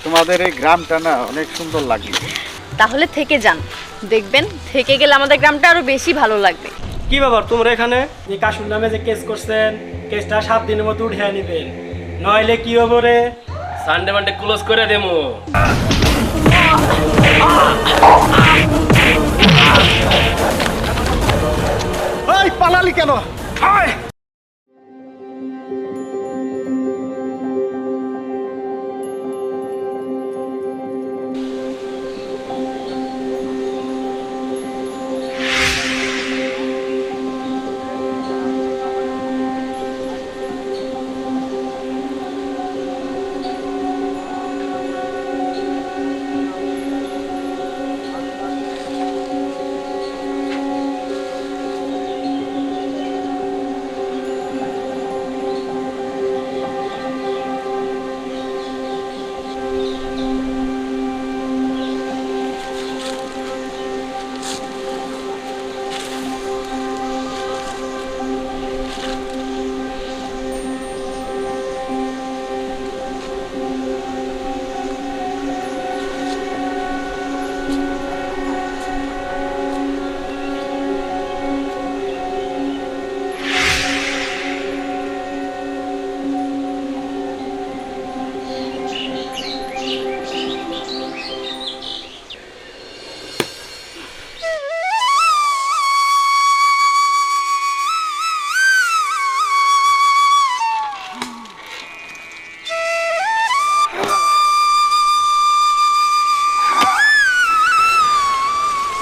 তোমাদের এই গ্রামটা না অনেক সুন্দর লাগলো। তাহলে থেকে যান, দেখবেন থেকে গেলে আমাদের গ্রামটা আরো বেশি ভালো লাগবে। কি ব্যাপার তোমরা এখানে? এই কাশুর নামে যে কেস করছেন, কেসটা 7 দিনের মতো উঠিয়ে নেবেন, নইলে কি হবে রে? সানডে মানডে ক্লোজ করে দেবো। এই পালালি কেন?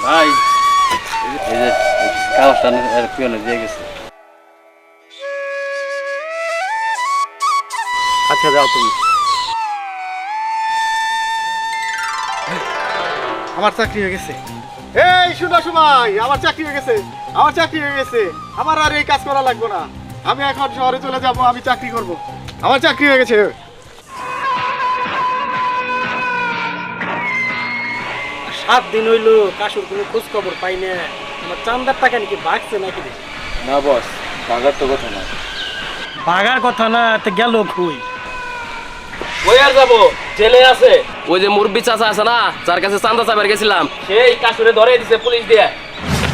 ভাই এই যে কাগজটা পিয়নে দিয়ে গেছে। আচ্ছা যাও তুমি। আমার চাকরি হয়ে গেছে। এই শুনো সবাই, আমার চাকরি হয়ে গেছে, আমার চাকরি হয়ে গেছে। আমার আর এই কাজ করা লাগবে না। আমি এখন শহরে চলে যাব, আমি চাকরি করব। আমার চাকরি হয়ে গেছে। 7 দিন হইলো কাশুর কোনো খোঁজ খবর পাই না। আমার চান্দার টাকা নাকি ভাগছে নাকি? না বস, বাগার তো কথা না। ভাগার কথা না, তো গেল কই? ওই আর যাবো, জেলে আছে। ওই যে মুরব্বি চাচা আছে না, যার কাছে চান্দা চাবার গেছিলাম, সেই কাশুরে ধরে দিছে পুলিশ দিয়ে।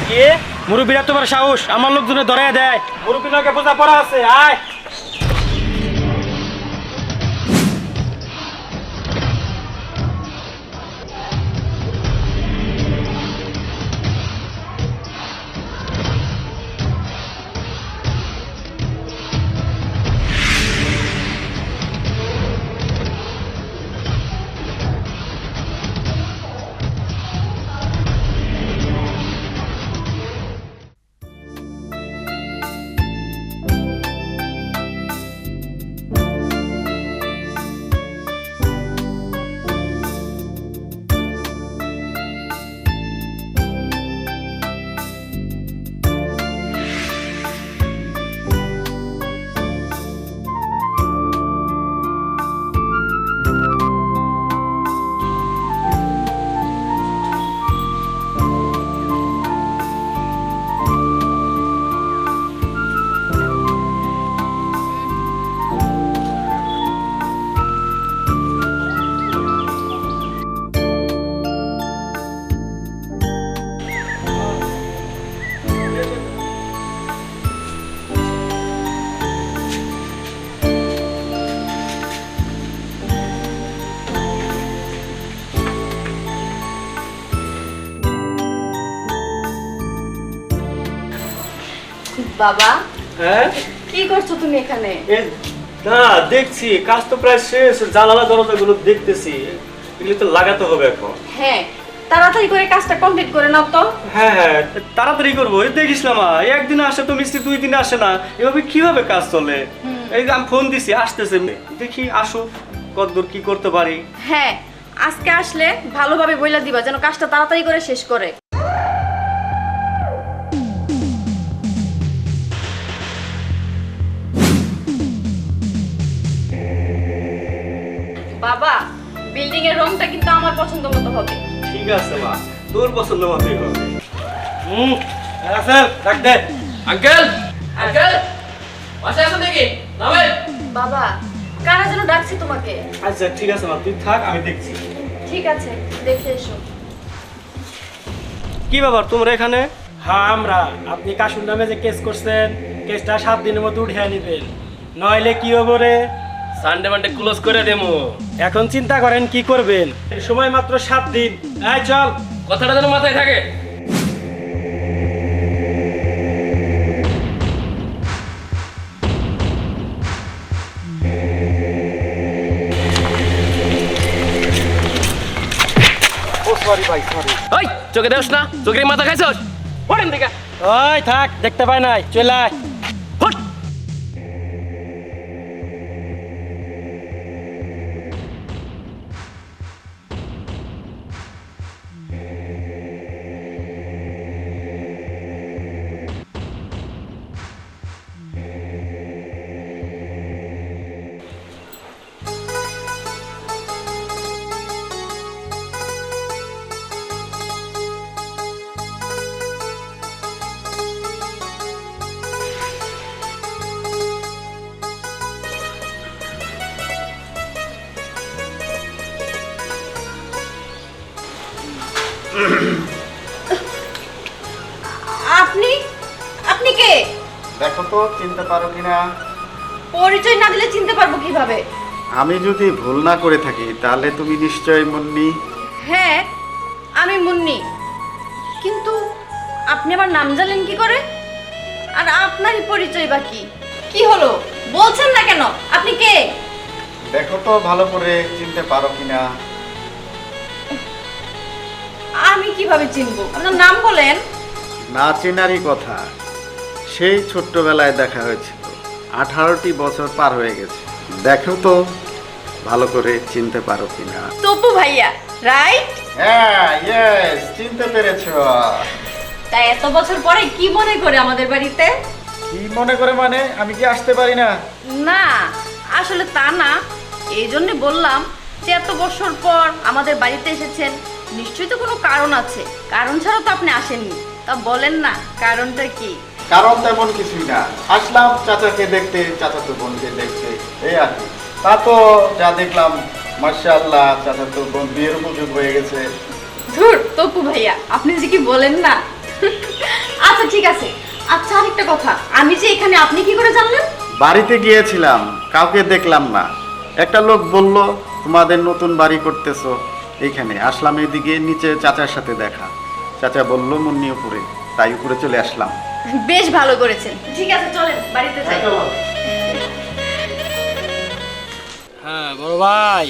কে মুরব্বিরা তোমার সাহস? আমার লোকজনে ধরে দেয়। মুরব্বির নাকি বোঝা পড়া আছে। আয় বাবা, হ্যাঁ কি করছো তুমি এখানে? না দেখছি কাজ তো প্রায় শেষ। জানালা দরজাগুলো দেখতেছি, এগুলো তো লাগাতে হবে এখন। হ্যাঁ, তাড়াতাড়ি করে কাজটা কমপ্লিট করে নাও তো। হ্যাঁ হ্যাঁ তাড়াতাড়ি করবো। এই দেখিস না মা, একদিন আসে তো মিস্ত্রি, 2 দিনে আসে না। এভাবে কিভাবে কাজ চলে? এই যে আমি ফোন দিছি, আসতেছে, দেখি আসো কতদূর কি করতে পারি। হ্যাঁ, আজকে আসলে ভালোভাবে বইলা দিবা যেন কাজটা তাড়াতাড়ি করে শেষ করে। বাবা, বিল্ডিং এর রংটা কিন্তু আমার পছন্দ মতো হবে। ঠিক আছে মা, তোর পছন্দ মতোই হবে। রাসেল ডাক দে। আঙ্কেল, আঙ্কেল, বাসায় আছেন নাকি? নামেন। বাবা, কারা যেন ডাকছে তোমাকে। আচ্ছা ঠিক আছে মা, তুই থাক, আমি দেখছি। ঠিক আছে, দেখে এসো। কি ব্যাপার তোমরা এখানে? হ্যাঁ আমরা, আপনি কাশুর নামে যে কেস করছেন, কেসটা 7 দিনের মধ্যে উঠিয়ে নিবেন, নইলে কি হবে রে? সানডে মানডে ক্লোজ করে দেবো। এখন চিন্তা করেন কি করবেন, সময় মাত্র 7 দিন। এই চল। কথাটা যেন মাথায় থাকে। ও সরি ভাই, সরি। ওই চোখে দেখ না, চোখের মাথা খাইছস? ওরেন দিকে ওই থাক, দেখতে পাই নাই, চলে আয়। হট। আপনি আপনি কে? দেখো তো চিনতে পারো কিনা। পরিচয় না দিলে চিনতে পারবো কিভাবে? আমি যদি ভুল না করে থাকি তাহলে তুমি নিশ্চয়ই মুন্নি। হ্যাঁ, আমি মুন্নি। কিন্তু আপনি আমার নাম জানলেন কি করে? আর আপনারই পরিচয় বা কি? কি হলো বলছেন না কেন? আপনি কে? দেখো তো ভালো করে চিনতে পারো কিনা। আমি কিভাবে চিনবো? আপনার নাম বলেন। না চেনারই কথা, সেই ছোট্টবেলায় দেখা হয়েছিল, 18টি বছর পার হয়ে গেছে। দেখো তো ভালো করে চিনতে পারো কিনা। তপু ভাইয়া, রাইট? হ্যাঁ, ইয়েস, চিনতে পেরেছো। তাই এত বছর পরে কি মনে করে আমাদের বাড়িতে? কি মনে করে মানে? আমি কি আসতে পারি না? না, আসলে তা না, এই জন্য বললাম যে এত বছর পর আমাদের বাড়িতে এসেছেন, নিশ্চয়ই তো কোনো কারণ আছে। কারণ ছাড়া তো আপনি আসেননি। তা বলেন না কারণটা কি? কারণ তেমন কিছুই না, আসলাম চাচাকে দেখতে, চাচাতো বোনকে দেখতে, এই আর কি। তা তো যা দেখলাম, মাশাআল্লাহ, চাচাতো বোন বিয়ের উপযোগ হয়ে গেছে। ধুর তপু ভাইয়া, আপনি যে কি বলেন না। আচ্ছা ঠিক আছে। আচ্ছা আরেকটা কথা, আমি যে এখানে, আপনি কি করে জানলেন? বাড়িতে গিয়েছিলাম, কাউকে দেখলাম না। একটা লোক বলল তোমাদের নতুন বাড়ি করতেছো এইখানে। আসলাম এদিকে, নিচে চাচার সাথে দেখা। চাচা বলল মুন্নি উপরে, তাই উপরে চলে আসলাম। বেশ ভালো করেছেন। ঠিক আছে চলেন বাড়িতে যাই। হ্যাঁ বড় ভাই,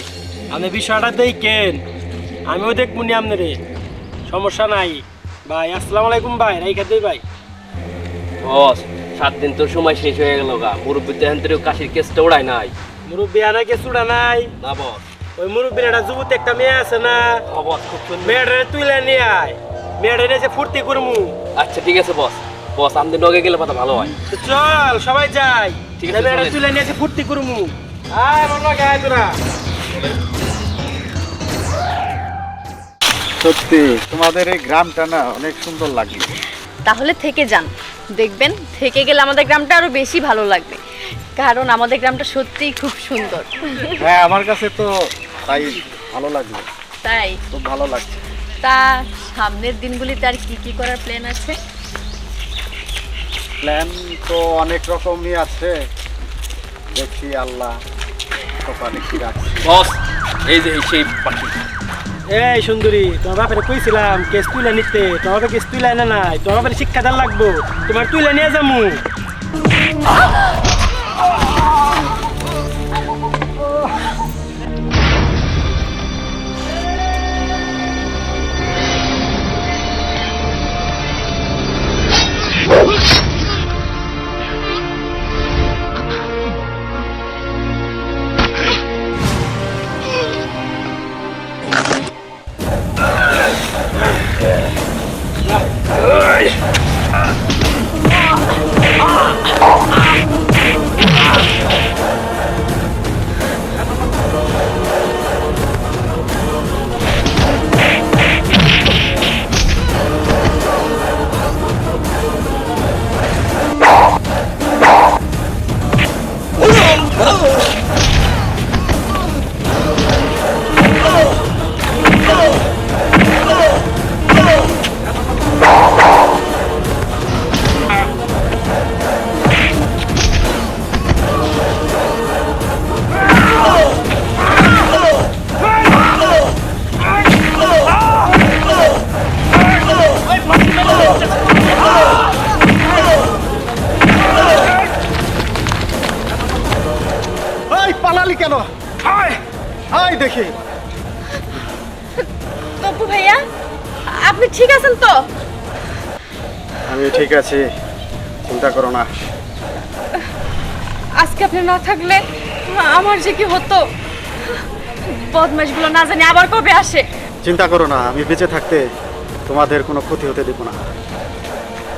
আপনি বিষয়টা দেখেন, আমিও দেখবো নি আপনারে, সমস্যা নাই ভাই। আসসালামু আলাইকুম ভাই, রাইখা দেই ভাই। বস 7 দিন তোর সময় শেষ হয়ে গেল গা, মুরব্বী তো এখান থেকে কাশির কেসটা ওড়ায় নাই। মুরব্বী আনা কে চুড়া নাই? না বস। ওই মুরব্বীর একটা যুবতী একটা মেয়ে আছে না, ও বস খুব সুন্দর। মেয়েটারে তুইলে নিয়ে আয়, মেয়েটারে এসে ফুর্তি করমু। আচ্ছা ঠিক আছে বস। বস আমাদের নগে গেলে কথা ভালো হয়। তো চল সবাই যাই, ঠিক আছে, মেয়েটারে চলেন। তুইলে নিয়ে এসে ফুর্তি করমু। আয় আমার লগে আয় তোরা। সত্যি তোমাদের এই গ্রামটা না অনেক সুন্দর লাগলো। তাহলে থেকে যান, দেখবেন থেকে গেলে আমাদের গ্রামটা আরো বেশি ভালো লাগবে। কারণ আমাদের গ্রামটা সত্যিই খুব সুন্দর। হ্যাঁ, আমার কাছে তো তাই ভালো লাগলো, তাই? খুব ভালো লাগছে। তা সামনের দিনগুলিতে আর কি কি করার প্ল্যান আছে? প্ল্যান তো অনেক রকমই আছে, দেখি আল্লাহ কপালে কি রাখছে। বস এই যে সেই পাখি। এই সুন্দরী, তোমার বাপের কইছিলাম কেস তুলে নিতে, তোমার বাপে কেস তুলে না নাই, তোমার বাপের শিক্ষা দান লাগবো, তোমার তুলে নিয়ে যামু। তপু ভাইয়া আপনি ঠিক আছেন তো? আমি ঠিক আছি, চিন্তা করো না। আজকে আপনি না থাকলে আমার যে কি হতো, বদমাশগুলো না জানি আবার কবে আসে। চিন্তা করো না, আমি বেঁচে থাকতে তোমাদের কোনো ক্ষতি হতে দেবো না।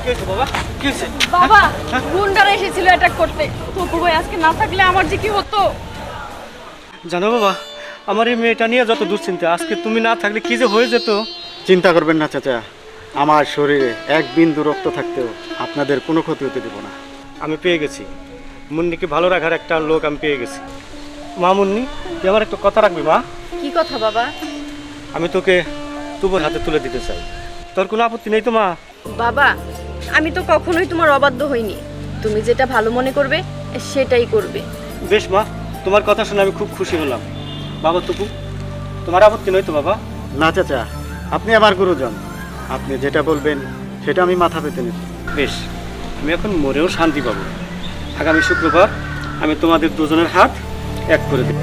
কি হয়েছে বাবা, কি হয়েছে? বাবা গুন্ডারা এসেছিল অ্যাটাক করতে, তপু ভাই আজকে না থাকলে আমার যে কি হতো। জানো বাবা, আমার এই মেয়েটা নিয়ে যত দুশ্চিন্তা, আজকে তুমি না থাকলে কি যে হয়ে যেত। চিন্তা করবেন না চাচা, আমার শরীরে এক বিন্দু রক্ত থাকতেও আপনাদের কোনো ক্ষতি হতে দেবো না। আমি পেয়ে গেছি, মুন্নিকে ভালো রাখার একটা লোক আমি পেয়ে গেছি। মা মুন্নি, তুই আমার একটা কথা রাখবি মা? কি কথা বাবা? আমি তোকে তুবর হাতে তুলে দিতে চাই, তোর কোনো আপত্তি নেই তো মা? বাবা আমি তো কখনোই তোমার অবাধ্য হইনি, তুমি যেটা ভালো মনে করবে সেটাই করবে। বেশ মা, তোমার কথা শুনে আমি খুব খুশি হলাম। বাবা তুপু, তোমার আপত্তি নয় তো বাবা? না চাচা, আপনি আমার গুরুজন, আপনি যেটা বলবেন সেটা আমি মাথা পেতে নেব। বেশ, আমি এখন মরেও শান্তি পাবো। আগামী শুক্রবার আমি তোমাদের দুজনের হাত এক করে দেব।